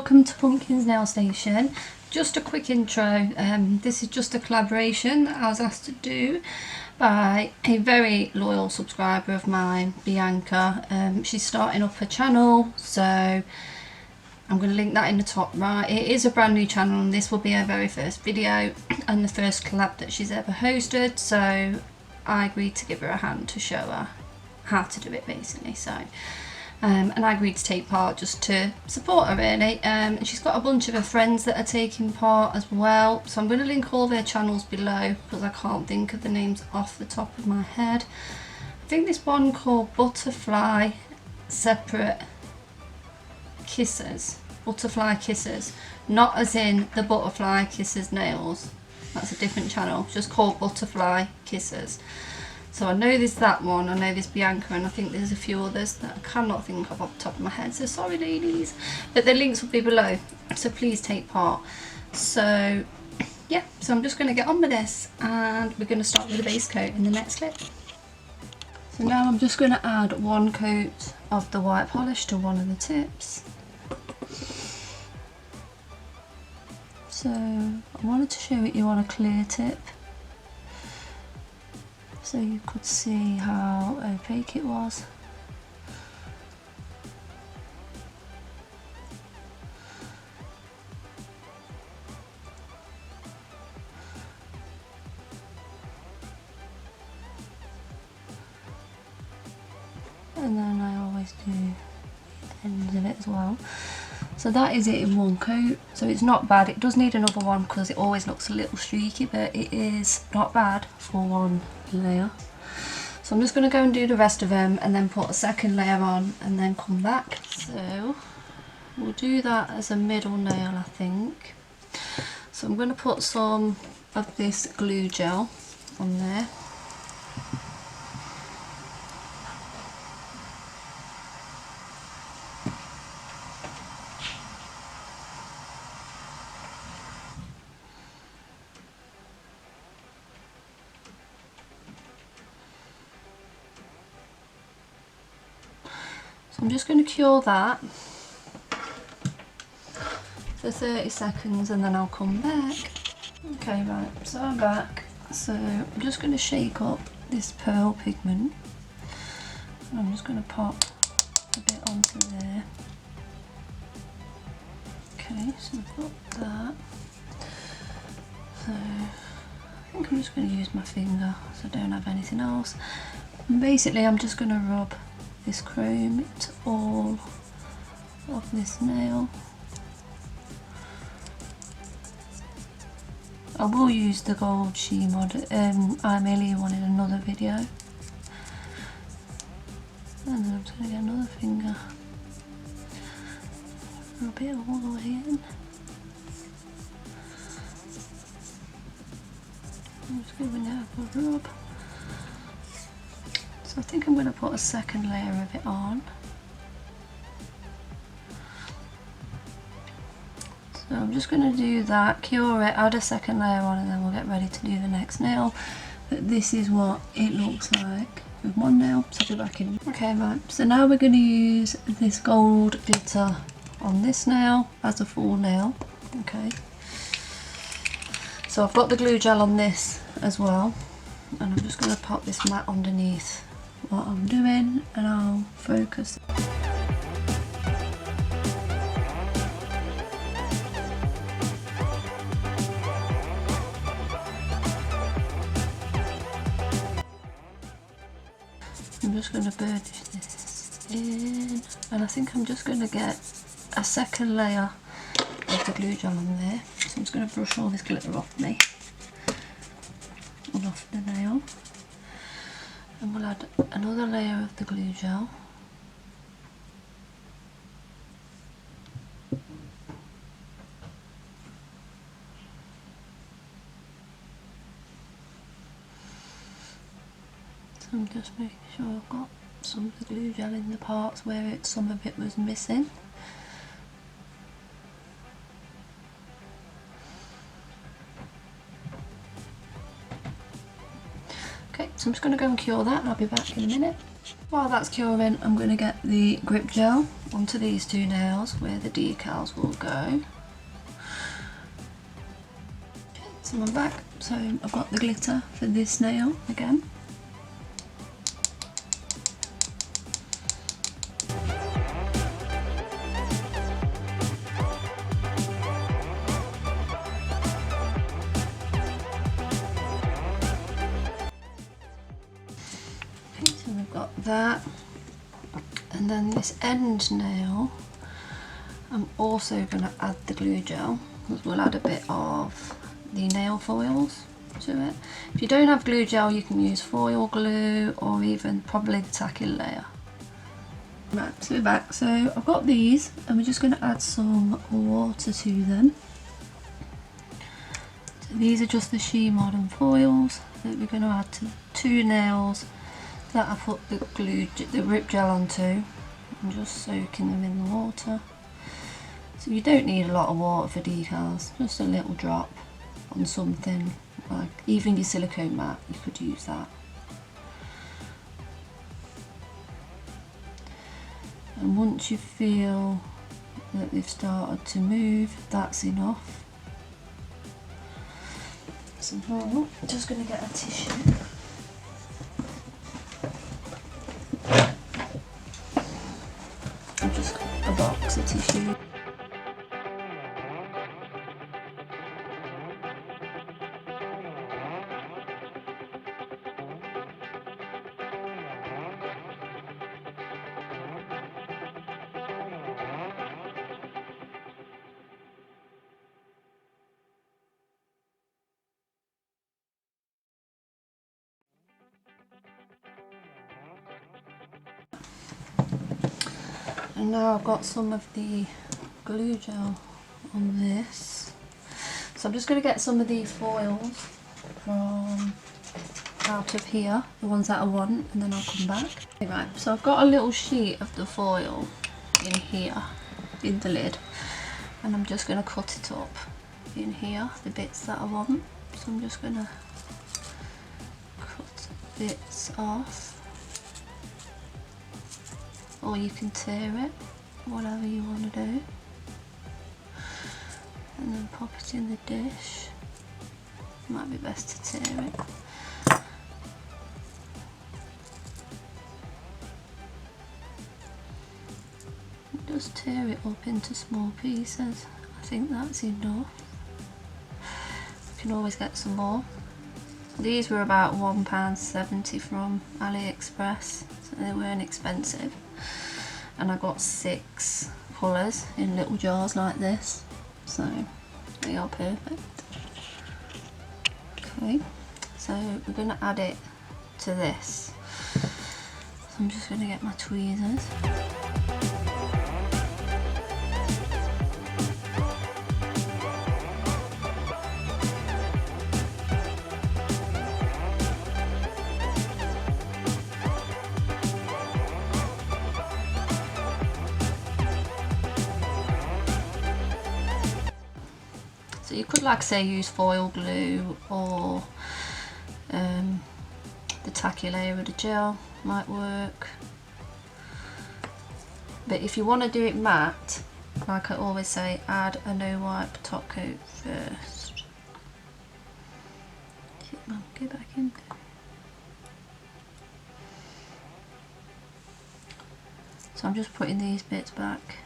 welcome to Pumpkin's Nail Station. Just a quick intro. This is just a collaboration that I was asked to do by a very loyal subscriber of mine, Bianca. She's starting up her channel, so I'm going to link that in the top right. It is a brand new channel and this will be her very first video and the first collab that she's ever hosted, so I agreed to give her a hand to show her how to do it basically. And I agreed to take part just to support her really. And she's got a bunch of her friends that are taking part as well, so I'm going to link all of their channels below because I can't think of the names off the top of my head. I think this one called Butterfly Separate Kisses, Butterfly Kisses, not as in the butterfly kisses nails, that's a different channel, just called Butterfly Kisses. So I know there's that one, I know there's Bianca, and I think there's a few others that I cannot think of off the top of my head, so sorry ladies, but the links will be below, so please take part. So yeah, so I'm just going to get on with this and we're going to start with the base coat in the next clip. So now I'm just going to add one coat of the white polish to one of the tips. So I wanted to show it you on a clear tip, so you could see how opaque it was. And then I always do the ends of it as well. So that is it in one coat, so it's not bad. It does need another one because it always looks a little streaky, but it is not bad for one layer. So I'm just going to go and do the rest of them and then put a second layer on and then come back. So we'll do that as a middle nail, I think. So I'm going to put some of this glue gel on there. I'm just going to cure that for 30 seconds and then I'll come back. Okay, right, so I'm back. So I'm just going to shake up this pearl pigment and I'm just going to pop a bit onto there. Okay, so I've got that. So I think I'm just going to use my finger so I don't have anything else. And basically I'm just going to rub this chrome to all of this nail. I will use the gold She-Mod Aimeili one in another video. And then I'm just going to get another finger, rub it all the way in. I'm just giving it a good rub. So I think I'm going to put a second layer of it on. So I'm just going to do that, cure it, add a second layer on, and then we'll get ready to do the next nail. But this is what it looks like with one nail, so I'll be back in. Okay, right, so now we're going to use this gold glitter on this nail as a full nail. Okay. So I've got the glue gel on this as well, and I'm just going to pop this mat underneath what I'm doing and I'll focus. I'm just going to burnish this in, and I think I'm just going to get a second layer of the glue gel on there. So I'm just going to brush all this glitter off me and off the nail. And we'll add another layer of the glue gel. So I'm just making sure I've got some of the glue gel in the parts where some of it was missing. Okay, so I'm just going to go and cure that and I'll be back in a minute. While that's curing, I'm going to get the grip gel onto these two nails where the decals will go. Okay, so I'm back. So I've got the glitter for this nail again. So we've got that, and then this end nail I'm also going to add the glue gel, because we'll add a bit of the nail foils to it. If you don't have glue gel, you can use foil glue or even probably the tacky layer. Right, so we're back. So I've got these and we're just going to add some water to them. So these are just the She Modern foils that we're going to add to 2 nails that I put the grip gel onto. I'm just soaking them in the water. So you don't need a lot of water for decals, just a little drop on something, like even your silicone mat, you could use that. And once you feel that they've started to move, that's enough. So now I'm just going to get a tissue. I've just got a box of tissue. And now I've got some of the glue gel on this. So I'm just going to get some of these foils from out of here, the ones that I want, and then I'll come back. Okay, right, so I've got a little sheet of the foil in here, in the lid, and I'm just going to cut it up in here, the bits that I want. So I'm just going to cut bits off. Or you can tear it, whatever you want to do, and then pop it in the dish. Might be best to tear it. Just tear it up into small pieces. I think that's enough. You can always get some more. These were about £1.70 from AliExpress, so they weren't expensive. And I got 6 colours in little jars like this, so they are perfect. Okay, so we're going to add it to this. So I'm just going to get my tweezers. So you could, like say, use foil glue or the tacky layer of the gel might work. But if you want to do it matte, like I always say, add a no wipe top coat first. Go back in. So I'm just putting these bits back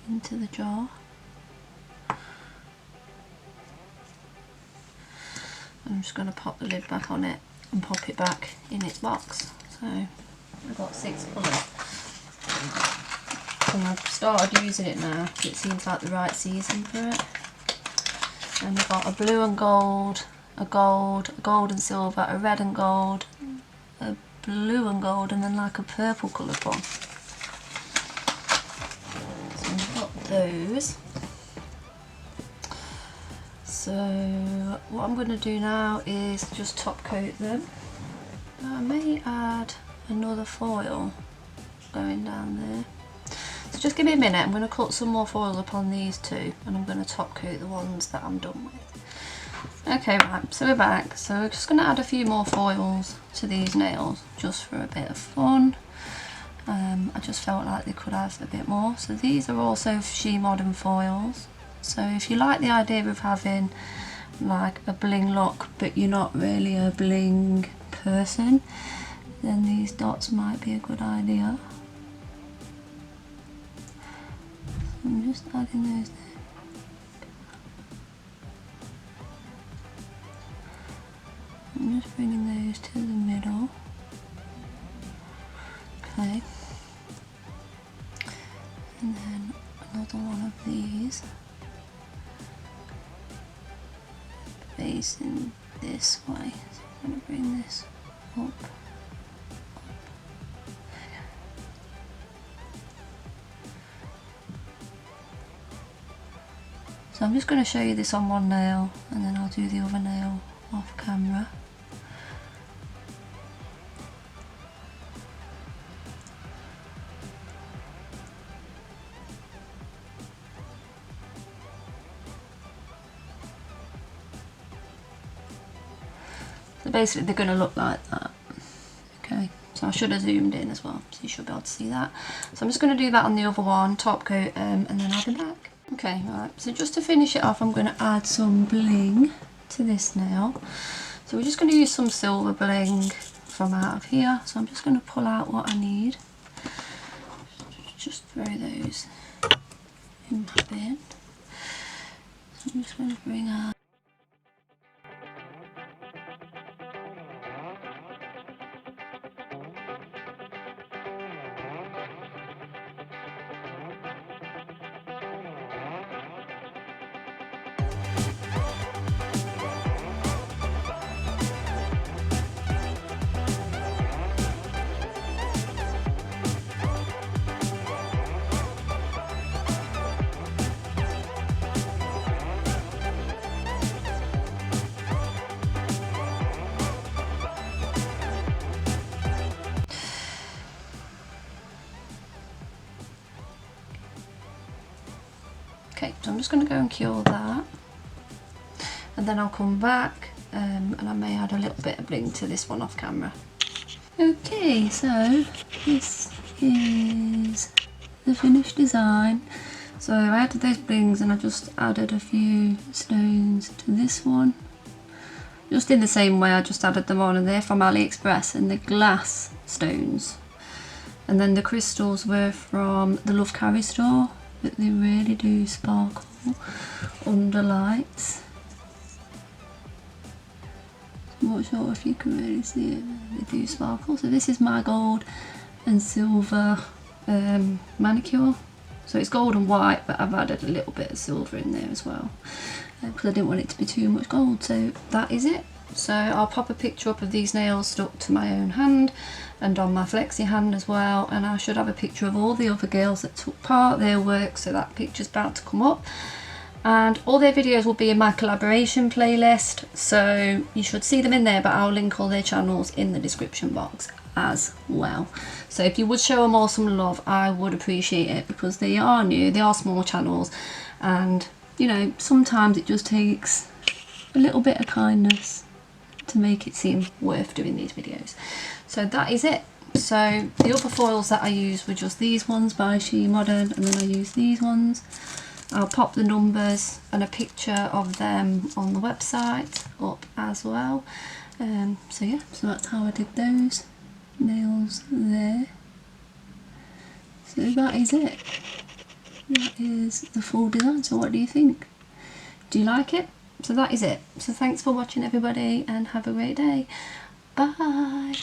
into the jar. I'm just going to pop the lid back on it and pop it back in its box. So I've got 6 colours. And I've started using it now because it seems like the right season for it. And I've got a blue and gold, a gold, a gold and silver, a red and gold, a blue and gold, and then like a purple coloured one. So I've got those. So what I'm going to do now is just top coat them. I may add another foil going down there. So just give me a minute, I'm going to cut some more foil upon these two and I'm going to top coat the ones that I'm done with. Okay, right, so we're back. So we're just going to add a few more foils to these nails just for a bit of fun. I just felt like they could have a bit more. So these are also She Modern foils. So if you like the idea of having like a bling look but you're not really a bling person, then these dots might be a good idea. I'm just adding those there. I'm just bringing those to the middle. Okay. And then another one of these facing this way. So I'm going to bring this up. So I'm just going to show you this on one nail and then I'll do the other nail off camera. So basically they're going to look like that. Okay, so I should have zoomed in as well, so you should be able to see that. So I'm just going to do that on the other one, top coat, and then I'll be back. Okay, right, so just to finish it off, I'm going to add some bling to this nail. So we're just going to use some silver bling from out of here. So I'm just going to pull out what I need. Just throw those in my bin. So I'm just going to bring out. Okay, so I'm just going to go and cure that, and then I'll come back and I may add a little bit of bling to this one off camera. Okay, so this is the finished design. So I added those blings and I just added a few stones to this one. Just in the same way I just added them on, and they're from AliExpress, and they're glass stones. And then the crystals were from the Love Carry store. But they really do sparkle under lights. I'm not sure if you can really see it, they do sparkle. So this is my gold and silver manicure. So it's gold and white, but I've added a little bit of silver in there as well, because I didn't want it to be too much gold. So that is it. So I'll pop a picture up of these nails stuck to my own hand and on my flexi hand as well, and I should have a picture of all the other girls that took part, their work, so that picture's about to come up, and all their videos will be in my collaboration playlist, so you should see them in there, but I'll link all their channels in the description box as well. So if you would show them all some love, I would appreciate it, because they are new, they are small channels, and you know, sometimes it just takes a little bit of kindness to make it seem worth doing these videos. So that is it. So the other foils that I used were just these ones by She Modern, and then I used these ones. I'll pop the numbers and a picture of them on the website up as well. So yeah, so that's how I did those nails there. So that is it. That is the full design. So what do you think? Do you like it? So that is it. So thanks for watching everybody, and have a great day. Bye.